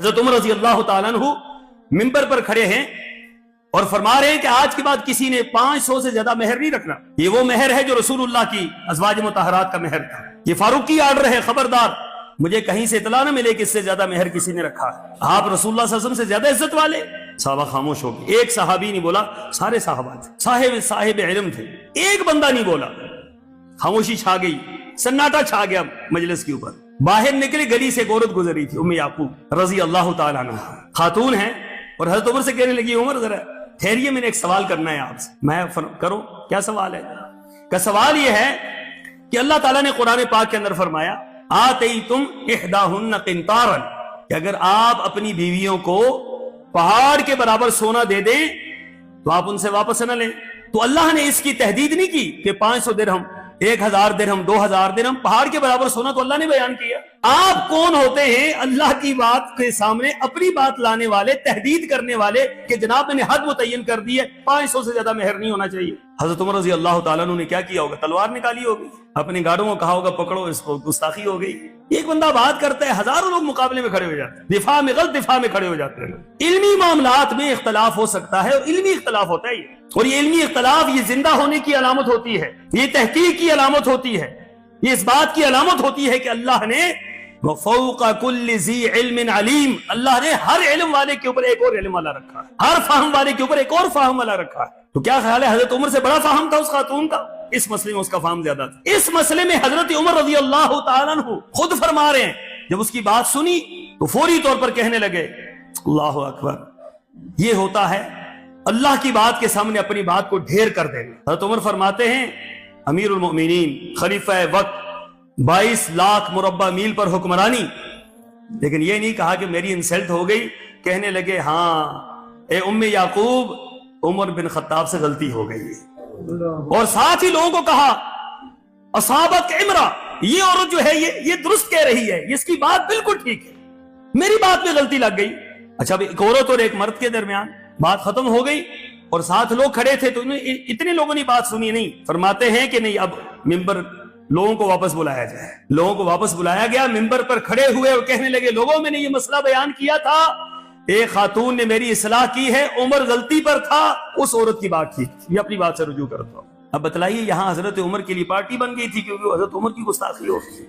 حضرت عمر رضی اللہ تعالیٰ عنہ منبر پر کھڑے ہیں اور فرما رہے ہیں کہ آج کے بعد کسی نے 500 سے زیادہ مہر نہیں رکھنا. یہ وہ مہر ہے جو رسول اللہ کی ازواج مطہرات کا مہر تھا. یہ فاروق کی آرڈر ہے، خبردار مجھے کہیں سے اطلاع نہ ملے کہ اس سے زیادہ مہر کسی نے رکھا ہے. آپ رسول اللہ صلی اللہ علیہ وسلم سے زیادہ عزت والے. صحابہ خاموش ہو گئے. ایک صحابی نہیں بولا، سارے صحابہ تھے، صاحب علم تھے. ایک بندہ نہیں بولا. خاموشی چھا گئی، سناٹا چھا گیا مجلس کے اوپر. باہر نکلے، گلی سے ایک عورت گزری تھی، ام یعقوب رضی اللہ تعالیٰ عنہ، خاتون ہیں، اور حضرت عمر سے کہنے لگی عمر ذرا ٹھہریے، میں نے ایک سوال کرنا ہے آپ سے. میں کرو، کیا سوال ہے؟ کہ سوال یہ ہے کہ اللہ تعالیٰ نے قرآن پاک کے اندر فرمایا آتیتم احداہن قنطارا، کہ اگر آپ اپنی بیویوں کو پہاڑ کے برابر سونا دے دیں تو آپ ان سے واپس نہ لیں. تو اللہ نے اس کی تحدید نہیں کی کہ 500 درہم، 1000 درہم، 2000 درہم، پہاڑ کے برابر سونا تو اللہ نے بیان کیا. آپ کون ہوتے ہیں اللہ کی بات کے سامنے اپنی بات لانے والے، تحدید کرنے والے کہ جناب میں نے حد متعین کر دی ہے، 500 سے زیادہ مہر نہیں ہونا چاہیے. حضرت عمر رضی اللہ تعالیٰ عنہ نے کیا کیا ہوگا؟ تلوار نکالی ہوگی، اپنے گاڑوں کو کہا ہوگا پکڑو اس کو، گستاخی ہو گئی. ایک بندہ بات کرتا ہے، ہزاروں لوگ مقابلے میں کھڑے ہو جاتے ہیں، دفاع میں غلط دفاع میں کھڑے ہو جاتے ہیں. علمی معاملات میں اختلاف ہو سکتا ہے، اور علمی اختلاف ہوتا ہے، اور یہ علمی اختلاف یہ زندہ ہونے کی علامت ہوتی ہے، یہ تحقیق کی علامت ہوتی ہے، یہ اس بات کی علامت ہوتی ہے کہ اللہ نے وَفَوْقَ كُلِّ ذِي عِلْمٍ عَلِيمٍ، اللہ نے ہر علم والے کے اوپر ایک اور علم والا رکھا ہے، ہر فہم والے کے اوپر ایک اور فہم والا رکھا ہے. تو کیا خیال ہے، حضرت عمر سے بڑا فہم تھا اس خاتون کا؟ اس مسئلے میں اس کا فہم زیادہ تھا. اس مسئلے میں حضرت عمر رضی اللہ تعالیٰ عنہ خود فرما رہے ہیں، جب اس کی بات سنی تو فوری طور پر کہنے لگے اللہ اکبر. یہ ہوتا ہے اللہ کی بات کے سامنے اپنی بات کو ڈھیر کر دینا. حضرت عمر فرماتے ہیں امیر المؤمنین، خلیفہ وقت، 22 لاکھ مربع میل پر حکمرانی، لیکن یہ نہیں کہا کہ میری انسلٹ ہو گئی. کہنے لگے ہاں اے ام یعقوب، عمر بن خطاب سے غلطی ہو گئی. اور ساتھ ہی لوگوں کو کہا اصابت امرا، یہ عورت جو ہے یہ درست کہہ رہی ہے، اس کی بات بالکل ٹھیک ہے، میری بات میں غلطی لگ گئی. اچھا ایک عورت اور ایک مرد کے درمیان بات ختم ہو گئی اور ساتھ لوگ کھڑے تھے تو اتنے لوگوں نے بات سنی نہیں. فرماتے ہیں کہ نہیں، اب ممبر لوگوں کو واپس بلایا جائے. لوگوں کو واپس بلایا گیا، ممبر پر کھڑے ہوئے اور کہنے لگے لوگوں میں نے یہ مسئلہ بیان کیا تھا، ایک خاتون نے میری اصلاح کی ہے، عمر غلطی پر تھا، اس عورت کی بات ٹھیک تھی، یہ اپنی بات سے رجوع کرتا ہوں. اب بتلائیے یہاں حضرت عمر کے لیے پارٹی بن گئی تھی کیونکہ حضرت عمر کی گستاخی ہو گئی.